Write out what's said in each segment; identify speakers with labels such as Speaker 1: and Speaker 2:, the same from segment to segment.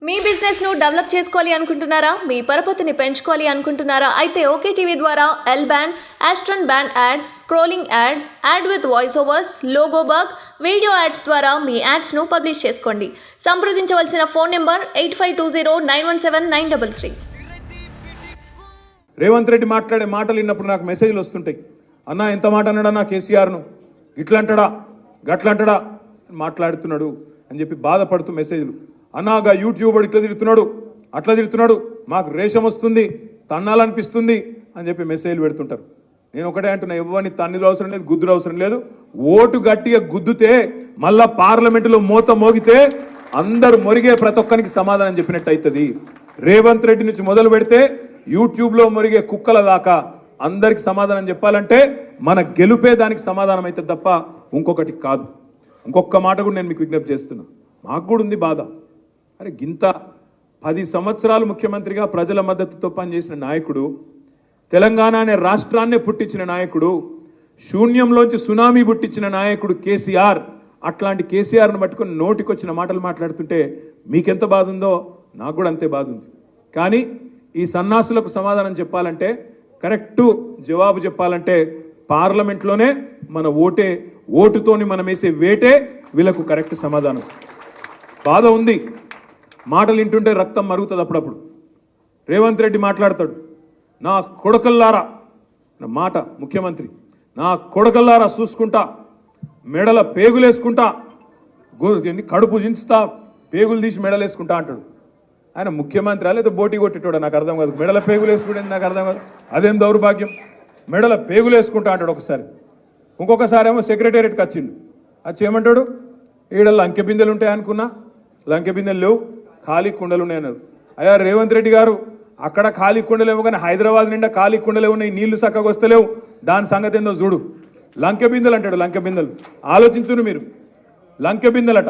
Speaker 1: మీ business ను develop చేసుకోవాలి అనుకుంటున్నారా? మీ పరపతిని పెంచుకోవాలి అనుకుంటున్నారా? అయితే ఓకే టీవీ ద్వారా L band, aston band ad, scrolling ad, ad with voice overs, logo bug, video ads ద్వారా మీ యాడ్స్ ను పబ్లిష్ చేసుకోండి. సంప్రదించవలసిన ఫోన్ నెంబర్ 8520917933.
Speaker 2: రేవంత్ రెడ్డి మాట్లాడే మాటలు విన్నప్పుడు నాకు మెసేజ్లు వస్తుంటాయి. అన్న ఎంత మాట అన్నాడన్నా కేసీఆర్ను, ఇట్లంటాడా గట్లంటాడా మాట్లాడుతున్నాడు అని చెప్పి బాధపడుతూ మెసేజ్లు. అన్నాగా యూట్యూబర్ ఇట్లా తిరుగుతున్నాడు అట్లా తిరుగుతున్నాడు, మాకు రేషం వస్తుంది, తన్నాలనిపిస్తుంది అని చెప్పి మెసేజ్లు పెడుతుంటారు. నేను ఒకటే అంటున్నా, ఎవరిని తన్నులు అవసరం లేదు, గుద్దులు అవసరం లేదు. ఓటు గట్టిగా గుద్దుతే మళ్ళా పార్లమెంటులో మోత మోగితే అందరు మొరిగే ప్రతి ఒక్కరికి సమాధానం చెప్పినట్టు అవుతుంది. రేవంత్ రెడ్డి నుంచి మొదలు పెడితే యూట్యూబ్లో మొరిగే కుక్కల దాకా అందరికి సమాధానం చెప్పాలంటే మన గెలుపే దానికి సమాధానం అవుతుంది తప్ప ఇంకొకటి కాదు. ఇంకొక మాట కూడా నేను మీకు విజ్ఞప్తి చేస్తున్నా. మాకు కూడా ఉంది బాధ. అరే గింత 10 సంవత్సరాలు ముఖ్యమంత్రిగా ప్రజల మద్దతుతో పనిచేసిన నాయకుడు, తెలంగాణ అనే రాష్ట్రాన్నే పుట్టించిన నాయకుడు, శూన్యంలోంచి సునామీ పుట్టించిన నాయకుడు కేసీఆర్. అట్లాంటి కేసీఆర్ను పట్టుకొని నోటికొచ్చిన మాటలు మాట్లాడుతుంటే మీకెంత బాధ ఉందో నాకు కూడా అంతే బాధ ఉంది. కానీ ఈ సన్నాసులకు సమాధానం చెప్పాలంటే, కరెక్టు జవాబు చెప్పాలంటే పార్లమెంట్లోనే మన ఓటుతోని మనం వేసే వేటే వీళ్ళకు కరెక్ట్ సమాధానం. బాధ ఉంది, మాటలు వింటుంటే రక్తం మరుగుతుంది. అప్పుడప్పుడు రేవంత్ రెడ్డి మాట్లాడతాడు, నా కొడకల్లారా, నా మాట ముఖ్యమంత్రి, నా కొడకల్లారా చూసుకుంటా, మెడల పేగులేసుకుంటా, కడుపు జించుతా, పేగులు తీసి మెడలేసుకుంటా అంటాడు. ఆయన ముఖ్యమంత్రి లేదా బోటీ కొట్టేటోడా నాకు అర్థం కాదు. మెడల పేగులు వేసుకుంటే నాకు అర్థం కాదు. అదేం దౌర్భాగ్యం, మెడల పేగులు వేసుకుంటా అంటాడు ఒకసారి. ఇంకొకసారి ఏమో సెక్రటేరియట్కి వచ్చిండు, వచ్చి ఏమంటాడు, ఈడ లంకె బిందెలు ఉంటాయి అనుకున్నా, లంకె బిందెలు లేవు, ఖాళీ కుండలు ఉన్నాయి అన్నారు. అయ్యా రేవంత్ రెడ్డి గారు, అక్కడ ఖాళీ కుండలేవు కానీ హైదరాబాద్ నిండా ఖాళీ కుండలే ఉన్నాయి, నీళ్లు చక్కగా వస్తలేవు, దాని సంగతి ఏందో చూడు. లంకె బిందెలు అంటాడు, లంకె బిందెలు. ఆలోచించును మీరు, లంకె బిందెలట.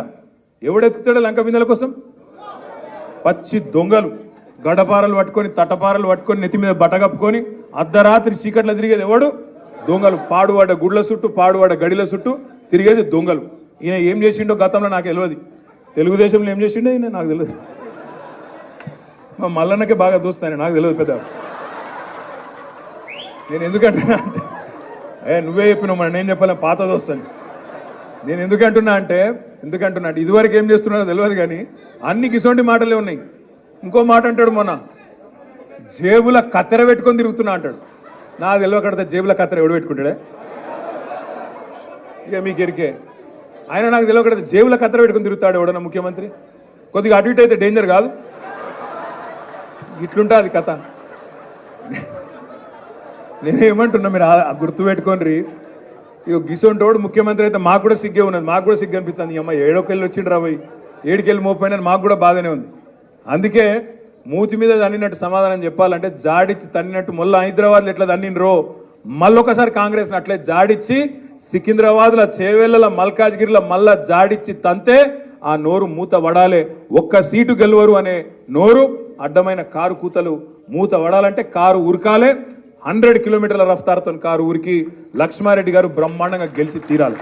Speaker 2: ఎవడెత్తుతాడు లంకె బిందెల కోసం? పచ్చి దొంగలు, గడపారలు పట్టుకొని, తటపారలు పట్టుకొని, నెత్తి మీద బట్టగప్పుకొని అర్ధరాత్రి చీకట్లో తిరిగేది ఎవడు? దొంగలు. పాడువాడ గుడ్ల చుట్టూ, పాడువాడ గడిల చుట్టూ తిరిగేది దొంగలు. ఈయన ఏం చేసిండో గతంలో నాకు తెలియదు, తెలుగుదేశంలో ఏం చేసిండో ఈయన నాకు తెలియదు. మా మల్లన్నకే బాగా దోస్తాను, నాకు తెలియదు పెద్ద. నేను ఎందుకంటున్నా అంటే, నువ్వే చెప్పినావు మరి, నేను చెప్పాను పాత దోస్తాను. నేను ఎందుకంటున్నా అంటే ఇదివరకు ఏం చేస్తున్నాడో తెలియదు కానీ అన్ని గిసొంటి మాటలే ఉన్నాయి. ఇంకో మాట అంటాడు, మొన్న జేబుల కత్తెర పెట్టుకొని తిరుగుతున్నా అంటాడు. నా తెలియకడితే జేబుల కత్తెర ఎవడు పెట్టుకుంటాడే? ఇక మీకు ఎరికే. ఆయన నాకు తెలియకడితే జేబుల కత్తెర పెట్టుకుని తిరుగుతాడు ఎవడన్నా ముఖ్యమంత్రి? కొద్దిగా అటు ఇటు అయితే డేంజర్ కాదు, ఇట్లుంటుంది కథ. నేనేమంటున్నా, మీరు గుర్తుపెట్టుకోండి. ఇక గిసొంటోడు ముఖ్యమంత్రి అయితే మాకు కూడా సిగ్గే ఉన్నది, మాకు కూడా సిగ్గు అనిపిస్తుంది. అమ్మ ఏడోకెళ్ళి వచ్చిండు రాబోయి, ఏడుకెళ్ళి మోపోయినా మాకు కూడా బాధనే ఉంది. అందుకే మూతి మీద తన్నినట్టు సమాధానం చెప్పాలంటే, జాడిచ్చి తన్నినట్టు మొన్న హైదరాబాద్లో ఎట్లా తన్నినరో మళ్ళొకసారి కాంగ్రెస్ని అట్లే జాడిచ్చి సికింద్రాబాద్లో, చేవెళ్ళ, మల్కాజ్గిరిలో మళ్ళా జాడిచ్చి తంతే ఆ నోరు మూత వడాలే. ఒక్క సీటు గెలవరు అనే నోరు, అడ్డమైన కారు కూతలు మూత వడాలంటే కారు ఉరకాలే. 100 కిలోమీటర్ల రఫ్తారుతో కారు ఉరికి లక్ష్మారెడ్డి గారు బ్రహ్మాండంగా గెలిచి తీరాలి.